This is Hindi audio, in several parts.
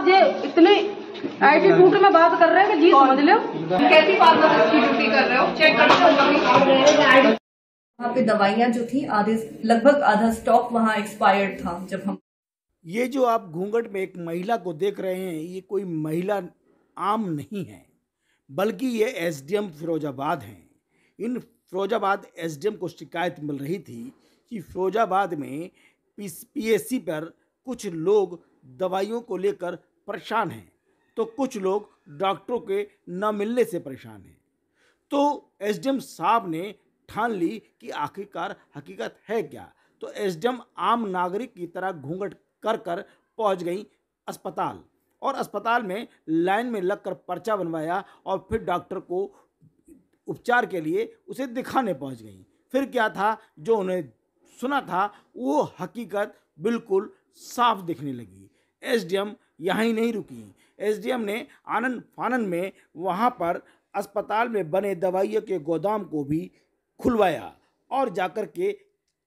आप ये इतने एटीट्यूड में बात कर रहे हैं कि जी समझ लो कैसी फार्मासिस्ट की ड्यूटी कर रहे हो, चेक करो। वहाँ पे दवाइयाँ जो थी लगभग आधा स्टॉक वहाँ एक्सपायर्ड था जब हम। ये जो आप घूंघट में एक महिला को देख रहे हैं, ये कोई महिला आम नहीं है, बल्कि ये एसडीएम फिरोजाबाद हैं। इन फिरोजाबाद एसडीएम को शिकायत मिल रही थी कि फिरोजाबाद में पीएससी पर कुछ लोग दवाइयों को लेकर परेशान हैं, तो कुछ लोग डॉक्टरों के न मिलने से परेशान हैं। तो एसडीएम साहब ने ठान ली कि आखिरकार हकीकत है क्या। तो एसडीएम आम नागरिक की तरह घूंघट कर कर पहुँच गई अस्पताल, और अस्पताल में लाइन में लगकर पर्चा बनवाया और फिर डॉक्टर को उपचार के लिए उसे दिखाने पहुंच गई। फिर क्या था जो उन्हें सुना था वो हकीकत बिल्कुल साफ दिखने लगी। एसडीएम यहाँ ही नहीं रुकी, एसडीएम ने आनन फानन में वहाँ पर अस्पताल में बने दवाइयों के गोदाम को भी खुलवाया और जाकर के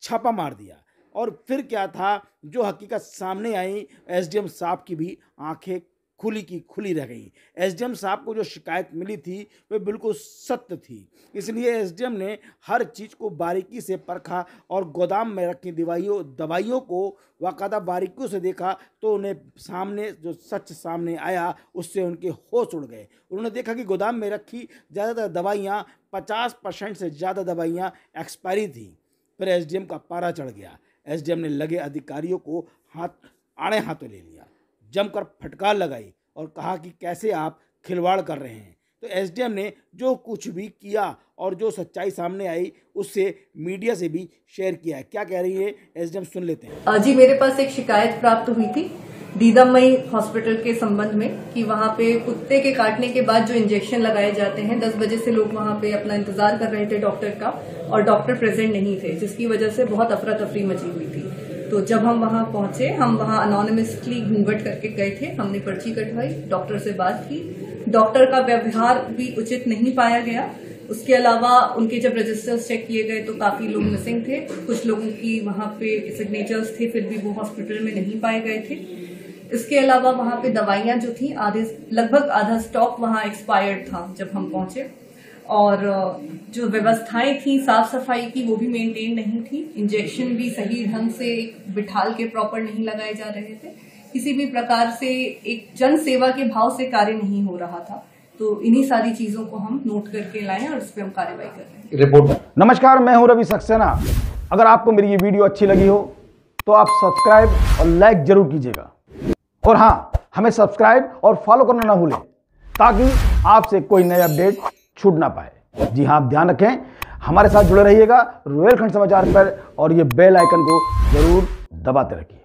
छापा मार दिया। और फिर क्या था जो हकीकत सामने आई, एसडीएम साहब की भी आंखें खुली की खुली रह गई। एसडीएम साहब को जो शिकायत मिली थी वह बिल्कुल सत्य थी, इसलिए एसडीएम ने हर चीज़ को बारीकी से परखा और गोदाम में रखी दवाइयों को बाकायदा बारीकियों से देखा। तो उन्हें सामने जो सच सामने आया उससे उनके होश उड़ गए। उन्होंने देखा कि गोदाम में रखी ज़्यादातर दवाइयाँ 50% से ज़्यादा दवाइयाँ एक्सपायरी थी। फिर एसडीएम का पारा चढ़ गया। एसडीएम ने लगे अधिकारियों को आड़े हाथों ले लिया, जमकर फटकार लगाई और कहा कि कैसे आप खिलवाड़ कर रहे हैं। तो एसडीएम ने जो कुछ भी किया और जो सच्चाई सामने आई उससे मीडिया से भी शेयर किया है। क्या कह रही है एसडीएम, सुन लेते हैं। जी, मेरे पास एक शिकायत प्राप्त हुई थी दीदामई हॉस्पिटल के संबंध में कि वहाँ पे कुत्ते के काटने के बाद जो इंजेक्शन लगाए जाते हैं, 10 बजे से लोग वहाँ पे अपना इंतजार कर रहे थे डॉक्टर का, और डॉक्टर प्रेजेंट नहीं थे, जिसकी वजह से बहुत अफरा तफरी मची हुई थी। तो जब हम वहाँ पहुंचे, हम वहाँ अनोनिमसली घूंघट करके गए थे, हमने पर्ची कटवाई, डॉक्टर से बात की। डॉक्टर का व्यवहार भी उचित नहीं पाया गया। उसके अलावा उनके जब रजिस्टर्स चेक किए गए तो काफी लोग मिसिंग थे, कुछ लोगों की वहाँ पे सिग्नेचर्स थे, फिर भी वो हॉस्पिटल में नहीं पाए गए थे। इसके अलावा वहाँ पे दवाइयाँ जो थी लगभग आधा स्टॉक वहाँ एक्सपायर्ड था जब हम पहुंचे, और जो व्यवस्थाएं थी साफ सफाई की वो भी मेंटेन नहीं थी। इंजेक्शन भी सही ढंग से बिठाल के प्रॉपर नहीं लगाए जा रहे थे। किसी भी प्रकार से एक जन सेवा के भाव से कार्य नहीं हो रहा था। तो इन्हीं सारी चीजों को हम नोट करके लाए और उस पर हम कार्रवाई कर रहे हैं। रिपोर्ट। नमस्कार, मैं हूं रवि सक्सेना। अगर आपको मेरी ये वीडियो अच्छी लगी हो तो आप सब्सक्राइब और लाइक जरूर कीजिएगा, और हाँ, हमें सब्सक्राइब और फॉलो करना ना भूलें ताकि आपसे कोई नया अपडेट छूट ना पाए। जी हाँ, आप ध्यान रखें, हमारे साथ जुड़े रहिएगा रुहेलखंड समाचार पर, और ये बेल आइकन को जरूर दबाते रखिए।